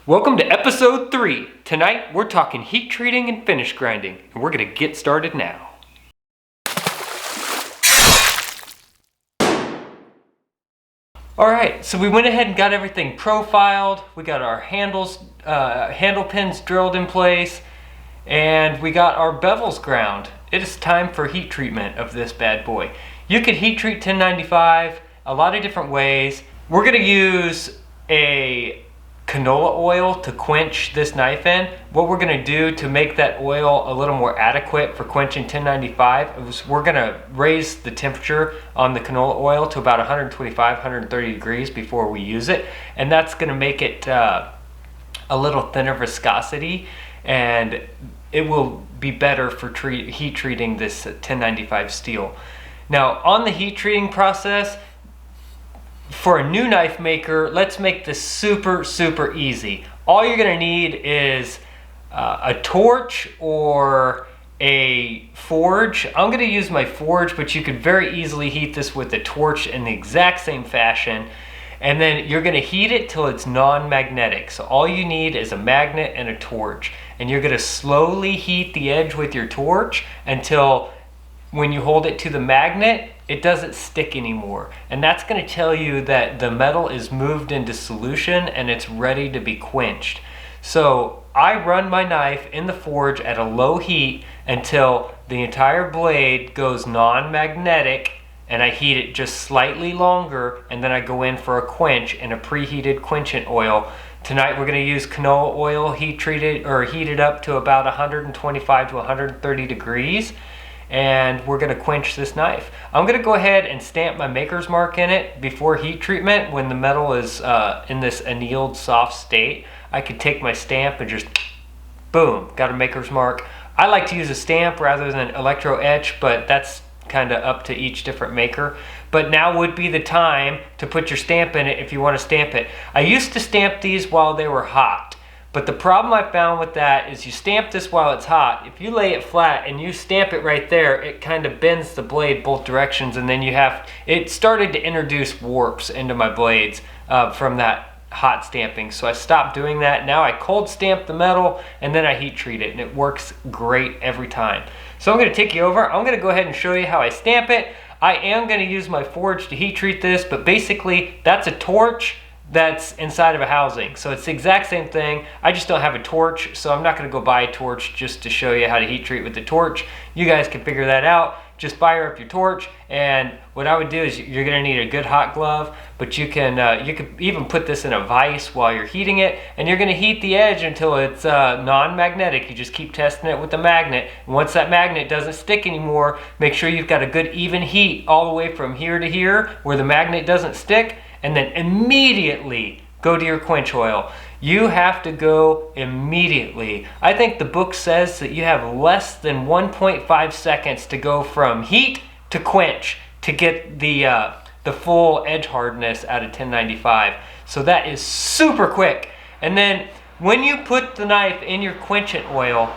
Welcome to episode 3. Tonight we're talking heat treating and finish grinding, and we're going to get started now. Alright, so we went ahead and got everything profiled. We got our handle pins drilled in place, and we got our bevels ground. It is time for heat treatment of this bad boy. You could heat treat 1095 a lot of different ways. We're going to use a canola oil to quench this knife in. What we're going to do to make that oil a little more adequate for quenching 1095 is we're going to raise the temperature on the canola oil to about 125, 130 degrees before we use it, and that's going to make it a little thinner viscosity, and it will be better for heat treating this 1095 steel. Now, on the heat treating process, for a new knife maker, let's make this super easy. All you're gonna need is a torch or a forge. I'm gonna use my forge, but you could very easily heat this with a torch in the exact same fashion. And then you're gonna heat it till it's non-magnetic. So all you need is a magnet and a torch. And you're gonna slowly heat the edge with your torch until when you hold it to the magnet, it doesn't stick anymore. And that's going to tell you that the metal is moved into solution and it's ready to be quenched. So I run my knife in the forge at a low heat until the entire blade goes non-magnetic, and I heat it just slightly longer, and then I go in for a quench in a preheated quenchant oil. Tonight we're going to use canola oil, heated up to about 125 to 130 degrees. And we're going to quench this knife. I'm going to go ahead and stamp my maker's mark in it before heat treatment. When the metal is in this annealed soft state, I could take my stamp and just boom, got a maker's mark. I like to use a stamp rather than electro etch, but that's kind of up to each different maker. But now would be the time to put your stamp in it if you want to stamp it. I used to stamp these while they were hot. But the problem I found with that is you stamp this while it's hot. If you lay it flat and you stamp it right there, it kind of bends the blade both directions, and then it started to introduce warps into my blades from that hot stamping. So I stopped doing that. Now I cold stamp the metal and then I heat treat it, and it works great every time. So I'm going to take you over. I'm going to go ahead and show you how I stamp it. I am going to use my forge to heat treat this, but basically that's a torch that's inside of a housing. So it's the exact same thing. I just don't have a torch, so I'm not going to go buy a torch just to show you how to heat treat with the torch. You guys can figure that out. Just fire up your torch, and what I would do is you're going to need a good hot glove, but you could even put this in a vise while you're heating it, and you're going to heat the edge until it's non-magnetic. You just keep testing it with the magnet, and once that magnet doesn't stick anymore, make sure you've got a good even heat all the way from here to here where the magnet doesn't stick, and then immediately go to your quench oil. You have to go immediately. I think the book says that you have less than 1.5 seconds to go from heat to quench to get the full edge hardness out of 1095. So that is super quick. And then when you put the knife in your quenchant oil,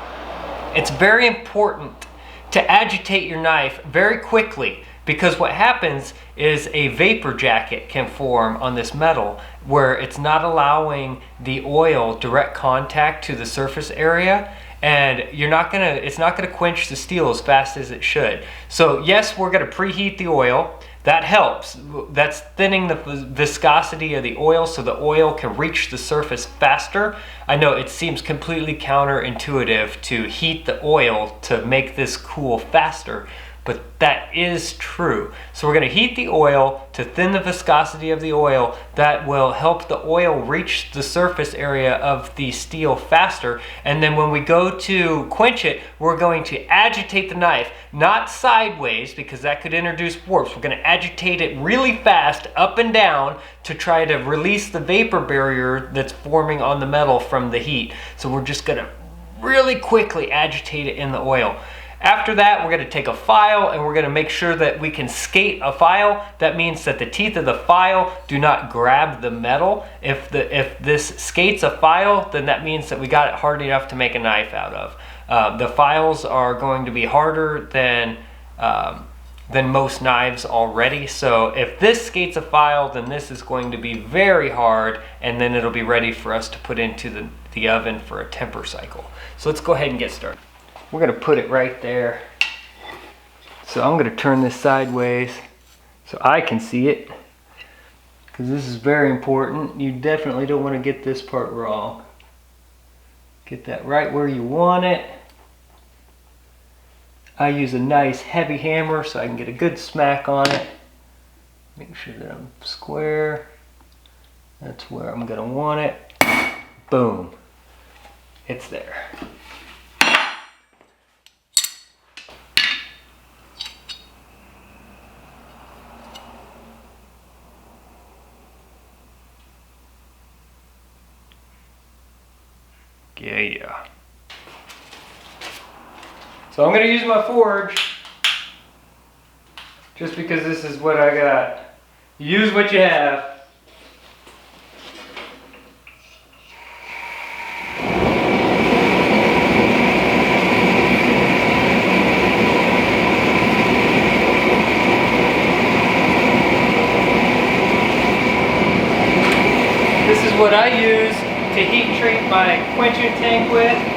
it's very important to agitate your knife very quickly, because what happens is a vapor jacket can form on this metal where it's not allowing the oil direct contact to the surface area, and it's not gonna quench the steel as fast as it should. So yes, we're gonna preheat the oil. That helps. That's thinning the viscosity of the oil so the oil can reach the surface faster. I know it seems completely counterintuitive to heat the oil to make this cool faster, but that is true. So we're going to heat the oil to thin the viscosity of the oil. That will help the oil reach the surface area of the steel faster. And then when we go to quench it, we're going to agitate the knife, not sideways because that could introduce warps. We're going to agitate it really fast up and down to try to release the vapor barrier that's forming on the metal from the heat. So we're just going to really quickly agitate it in the oil. After that, we're going to take a file and we're going to make sure that we can skate a file. That means that the teeth of the file do not grab the metal. If this skates a file, then that means that we got it hard enough to make a knife out of. The files are going to be harder than than most knives already. So if this skates a file, then this is going to be very hard, and then it'll be ready for us to put into the oven for a temper cycle. So let's go ahead and get started. We're gonna put it right there. So I'm gonna turn this sideways so I can see it, because this is very important. You definitely don't want to get this part wrong. Get that right where you want it. I use a nice heavy hammer so I can get a good smack on it. Make sure that I'm square. That's where I'm gonna want it. Boom. It's there. Yeah. So I'm gonna use my forge just because this is what I got. Use what you have. This is what I use to heat treat my quenching tank with.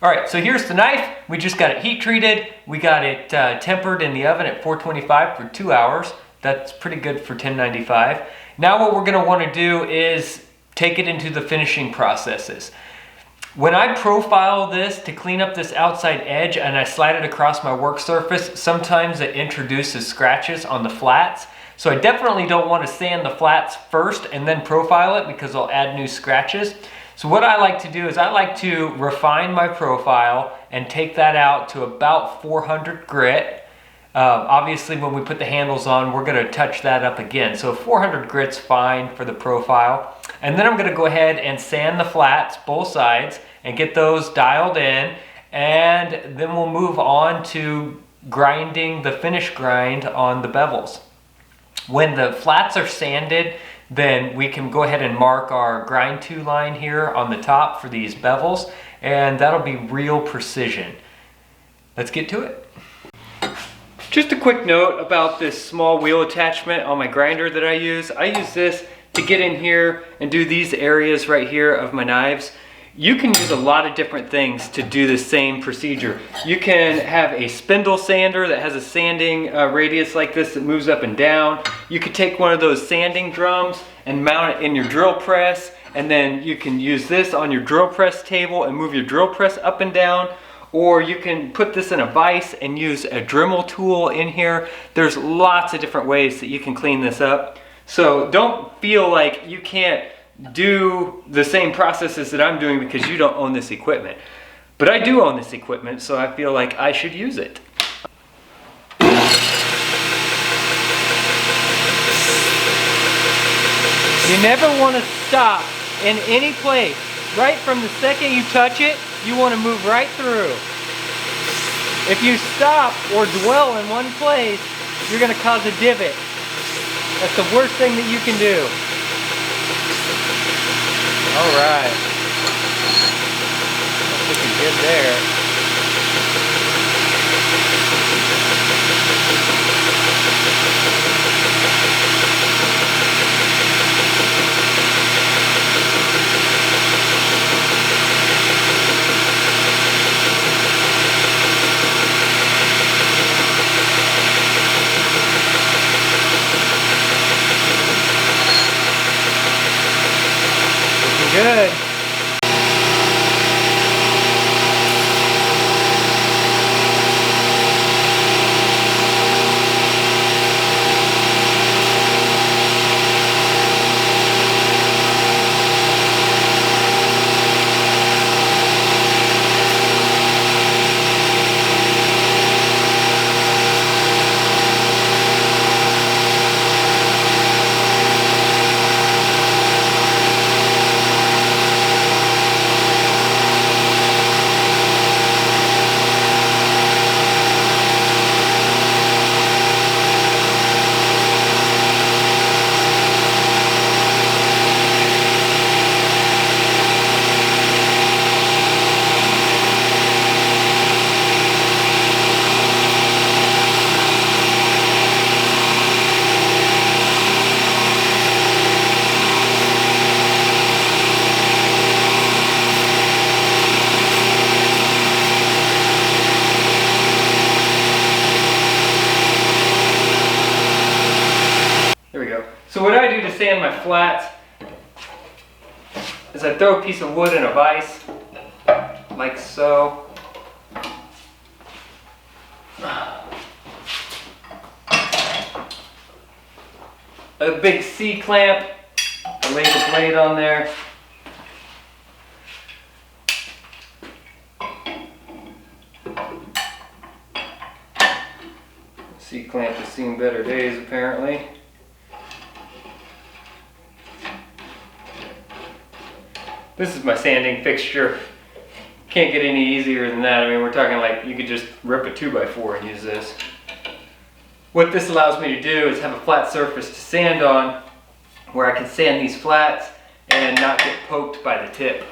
All right, so here's the knife. We just got it heat treated. We got it tempered in the oven at 425 for 2 hours. That's pretty good for 1095. Now what we're gonna wanna do is take it into the finishing processes. When I profile this to clean up this outside edge and I slide it across my work surface, sometimes it introduces scratches on the flats. So I definitely don't want to sand the flats first and then profile it because I'll add new scratches. So what I like to do is I like to refine my profile and take that out to about 400 grit. Obviously when we put the handles on, we're going to touch that up again. So 400 grit's fine for the profile. And then I'm going to go ahead and sand the flats, both sides, and get those dialed in. And then we'll move on to grinding the finish grind on the bevels. When the flats are sanded, then we can go ahead and mark our grind to line here on the top for these bevels, and that'll be real precision. Let's get to it. Just a quick note about this small wheel attachment on my grinder that I use. I use this to get in here and do these areas right here of my knives. You can use a lot of different things to do the same procedure. You can have a spindle sander that has a sanding radius like this that moves up and down. You could take one of those sanding drums and mount it in your drill press, and then you can use this on your drill press table and move your drill press up and down. Or you can put this in a vise and use a Dremel tool in here. There's lots of different ways that you can clean this up. So don't feel like you can't do the same processes that I'm doing because you don't own this equipment. But I do own this equipment, so I feel like I should use it. You never want to stop in any place. Right from the second you touch it, you want to move right through. If you stop or dwell in one place, you're going to cause a divot. That's the worst thing that you can do. All right. Looking good there. Good. So what I do to sand my flats is I throw a piece of wood in a vise, like so. A big C-clamp, I lay the blade on there. C-clamp has seen better days apparently. This is my sanding fixture. Can't get any easier than that. I mean, we're talking like you could just rip a 2x4 and use this. What this allows me to do is have a flat surface to sand on where I can sand these flats and not get poked by the tip.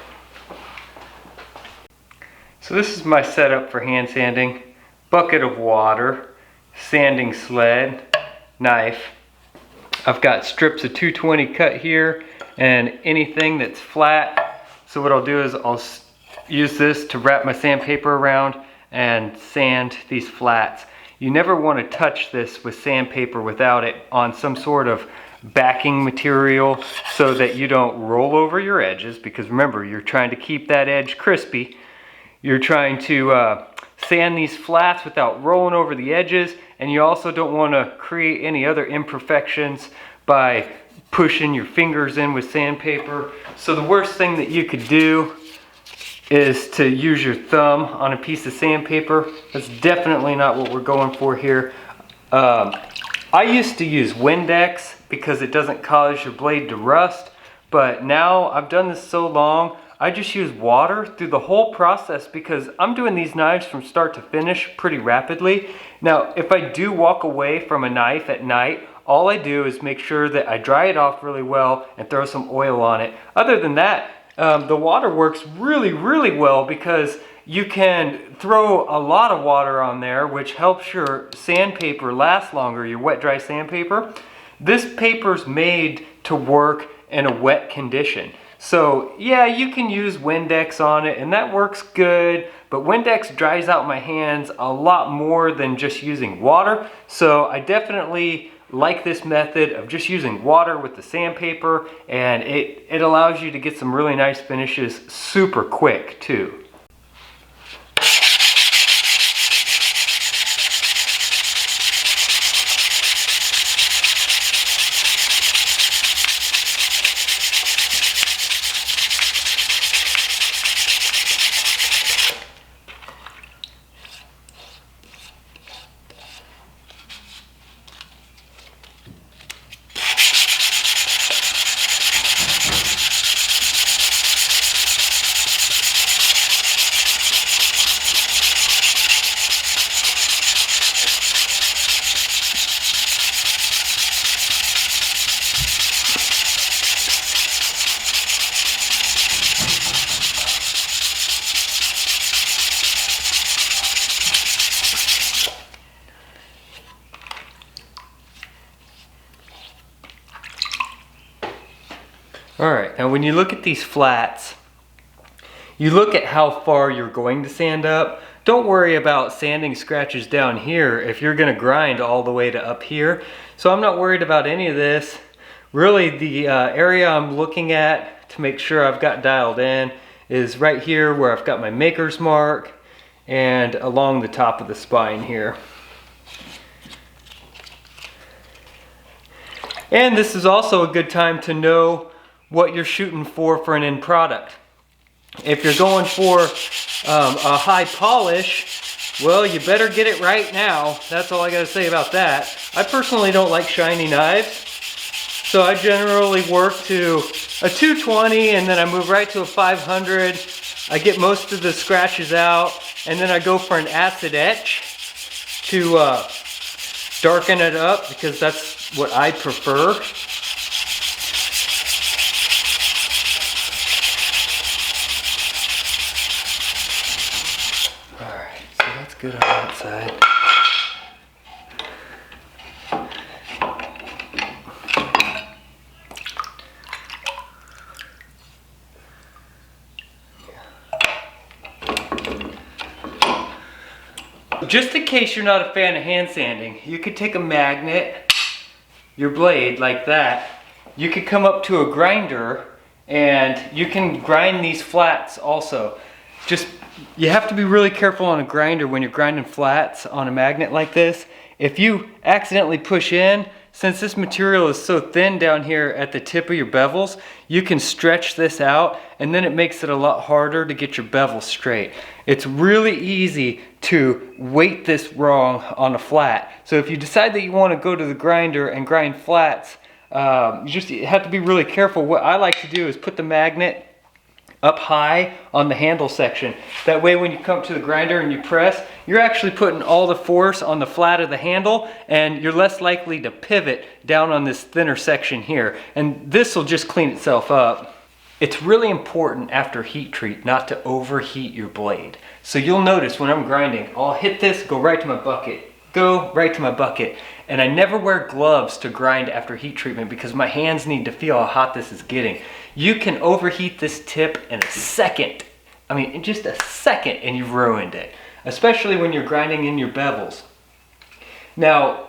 So this is my setup for hand sanding. Bucket of water, sanding sled, knife. I've got strips of 220 cut here and anything that's flat. So what I'll do is I'll use this to wrap my sandpaper around and sand these flats. You never want to touch this with sandpaper without it on some sort of backing material so that you don't roll over your edges, because remember, you're trying to keep that edge crispy. You're trying to sand these flats without rolling over the edges, and you also don't want to create any other imperfections by pushing your fingers in with sandpaper. So the worst thing that you could do is to use your thumb on a piece of sandpaper. That's definitely not what we're going for here. I used to use Windex because it doesn't cause your blade to rust, but now I've done this so long, I just use water through the whole process because I'm doing these knives from start to finish pretty rapidly. Now, if I do walk away from a knife at night, all I do is make sure that I dry it off really well and throw some oil on it. Other than that, the water works really, really well because you can throw a lot of water on there, which helps your sandpaper last longer, your wet dry sandpaper. This paper's made to work in a wet condition. So yeah, you can use Windex on it and that works good, but Windex dries out my hands a lot more than just using water. So I definitely like this method of just using water with the sandpaper, and it allows you to get some really nice finishes super quick too. Alright, now when you look at these flats, you look at how far you're going to sand up. Don't worry about sanding scratches down here if you're going to grind all the way to up here. So I'm not worried about any of this. Really, the area I'm looking at to make sure I've got dialed in is right here where I've got my maker's mark and along the top of the spine here. And this is also a good time to know what you're shooting for an end product. If you're going for a high polish, well, you better get it right now. That's all I gotta say about that. I personally don't like shiny knives, so I generally work to a 220 and then I move right to a 500. I get most of the scratches out and then I go for an acid etch to darken it up because that's what I prefer. Good on that side. Just in case you're not a fan of hand sanding, you could take a magnet, your blade like that. You could come up to a grinder and you can grind these flats also. You have to be really careful on a grinder when you're grinding flats on a magnet like this. If you accidentally push in, since this material is so thin down here at the tip of your bevels, you can stretch this out and then it makes it a lot harder to get your bevel straight. It's really easy to weight this wrong on a flat. So if you decide that you want to go to the grinder and grind flats, you have to be really careful. What I like to do is put the magnet up high on the handle section. That way when you come to the grinder and you press, you're actually putting all the force on the flat of the handle and you're less likely to pivot down on this thinner section here. And this will just clean itself up. It's really important after heat treat not to overheat your blade. So you'll notice when I'm grinding, I'll hit this, go right to my bucket, go right to my bucket. And I never wear gloves to grind after heat treatment because my hands need to feel how hot this is getting. You can overheat this tip in a second I mean, in just a second and you've ruined it, especially when you're grinding in your bevels. Now,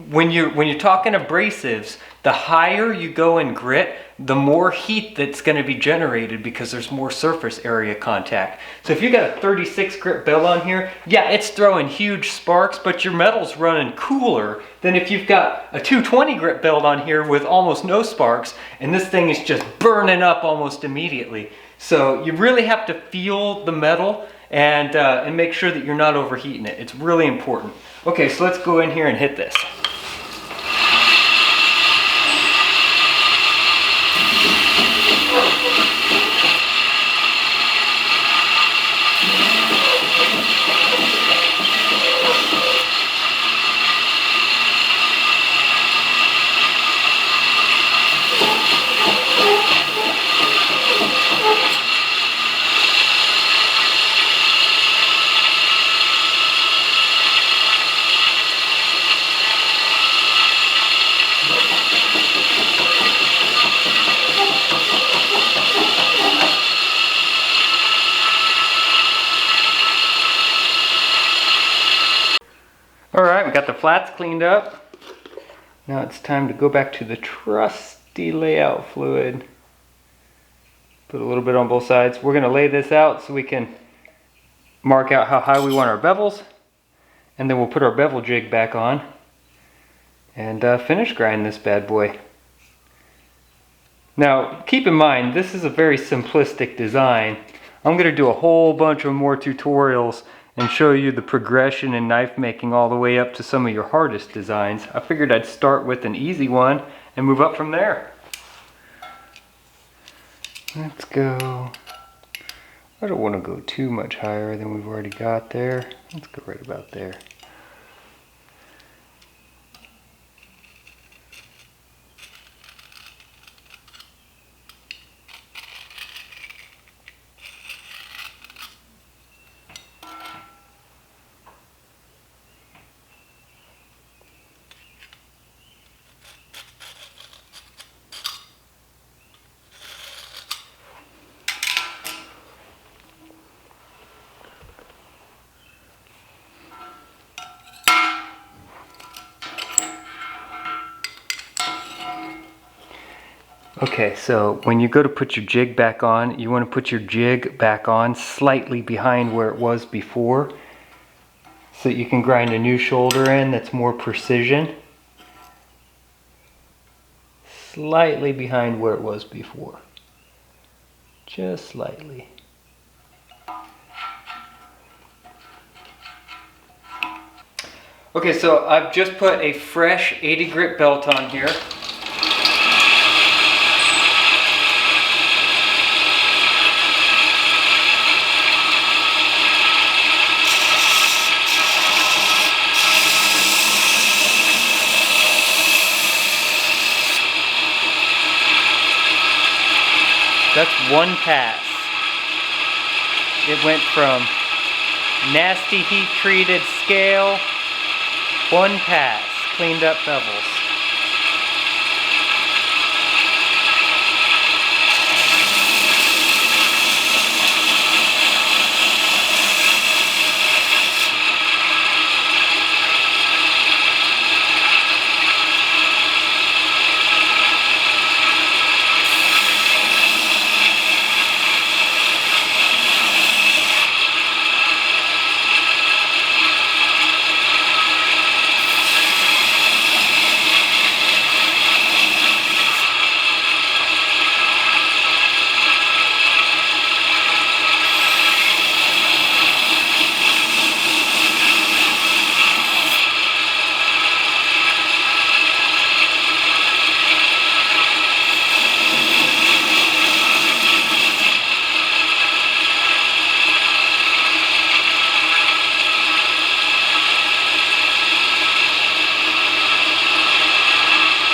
when you're talking abrasives, the higher you go in grit, the more heat that's going to be generated because there's more surface area contact. So if you got a 36 grit belt on here, yeah, it's throwing huge sparks, but your metal's running cooler than if you've got a 220 grit belt on here with almost no sparks, and this thing is just burning up almost immediately. So you really have to feel the metal and make sure that you're not overheating it. It's really important. Okay, so let's go in here and hit this. Alright, we got the flats cleaned up. Now it's time to go back to the trusty layout fluid. Put a little bit on both sides. We're going to lay this out so we can mark out how high we want our bevels. And then we'll put our bevel jig back on and finish grind this bad boy. Now keep in mind, this is a very simplistic design. I'm going to do a whole bunch of more tutorials and show you the progression in knife making all the way up to some of your hardest designs. I figured I'd start with an easy one and move up from there. Let's go. I don't want to go too much higher than we've already got there. Let's go right about there. Okay, so when you go to put your jig back on, you want to put your jig back on slightly behind where it was before so that you can grind a new shoulder in that's more precision. Slightly behind where it was before. Just slightly. Okay, so I've just put a fresh 80 grit belt on here. That's one pass. It went from nasty heat treated scale, one pass, cleaned up bevels.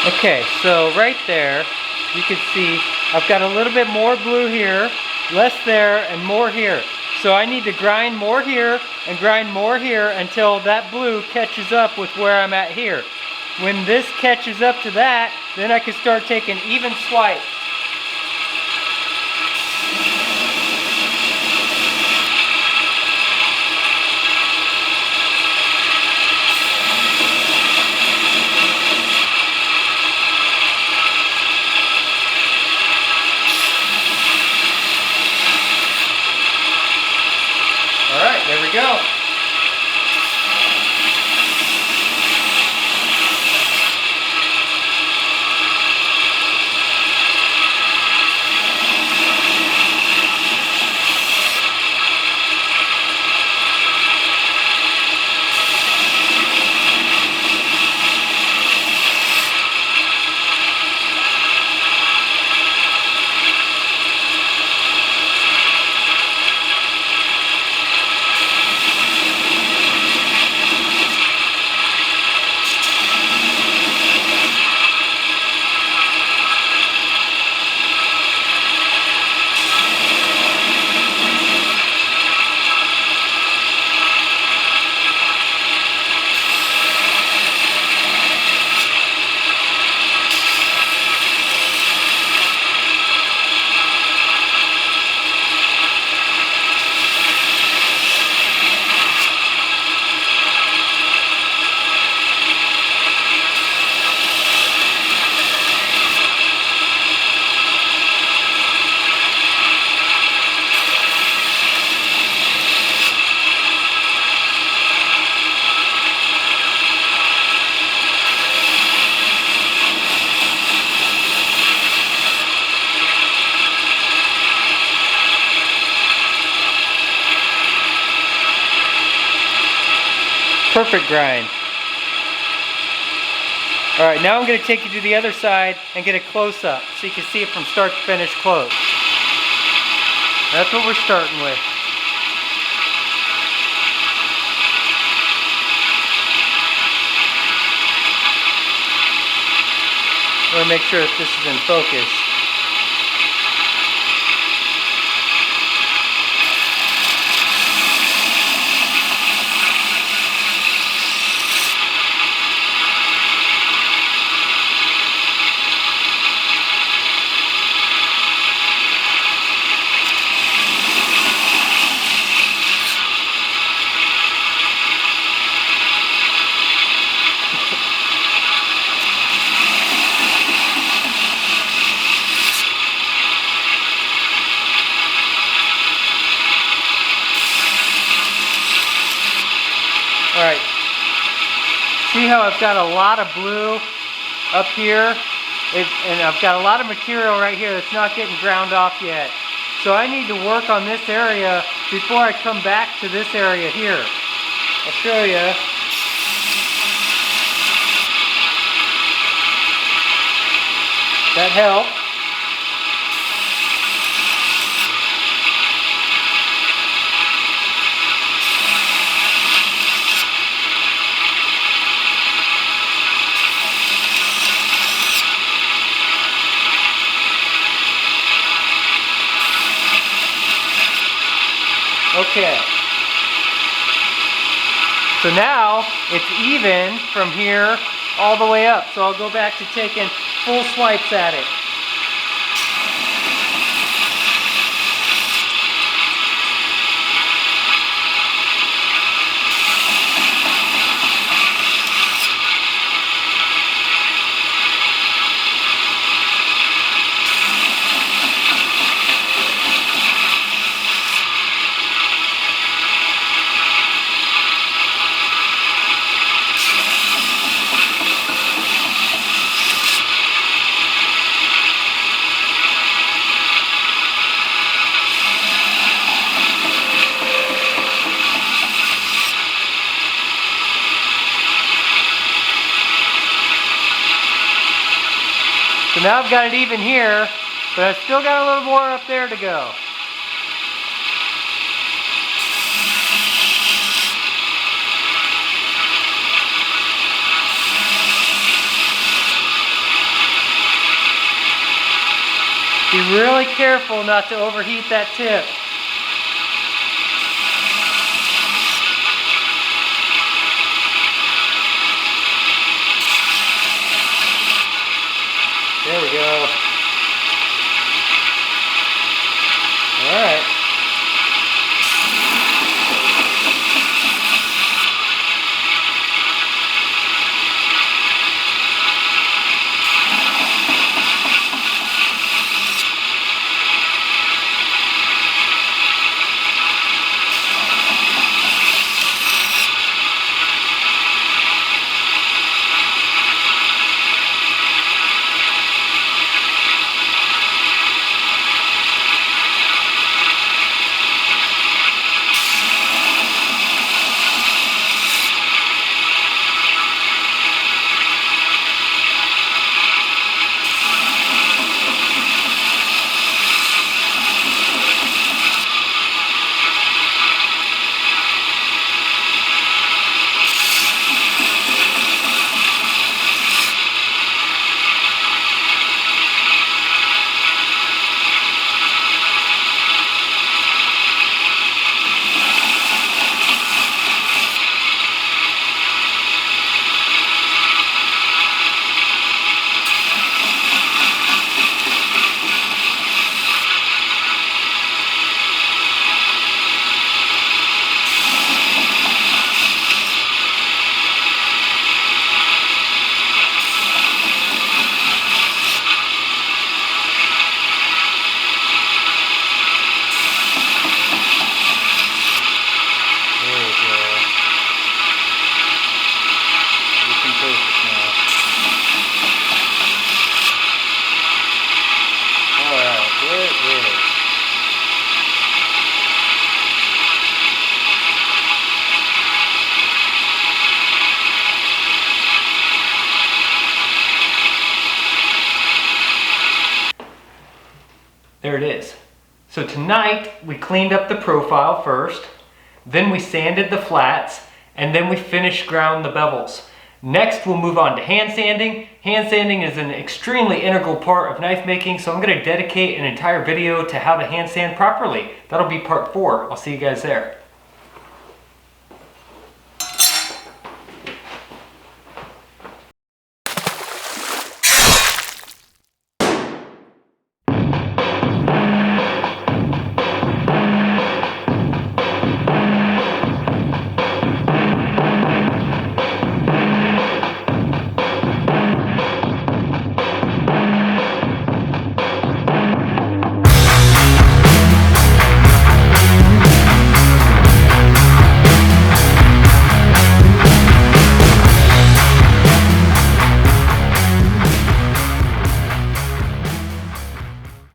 Okay, so right there, you can see I've got a little bit more blue here, less there, and more here. So I need to grind more here and grind more here until that blue catches up with where I'm at here. When this catches up to that, then I can start taking even swipes. go. Perfect grind. All right, now I'm going to take you to the other side and get a close-up so you can see it from start to finish close. That's what we're starting with. I want to make sure that this is in focus. Alright, see how I've got a lot of blue up here? And I've got a lot of material right here that's not getting ground off yet. So I need to work on this area before I come back to this area here. I'll show you. That helped. Okay, so now it's even from here all the way up. So I'll go back to taking full swipes at it. So now I've got it even here, but I've still got a little more up there to go. Be really careful not to overheat that tip. There we go. All right. There it is. So tonight we cleaned up the profile first, then we sanded the flats, and then we finished ground the bevels. Next we'll move on to hand sanding. Hand sanding is an extremely integral part of knife making, so I'm going to dedicate an entire video to how to hand sand properly. That'll be part 4. I'll see you guys there.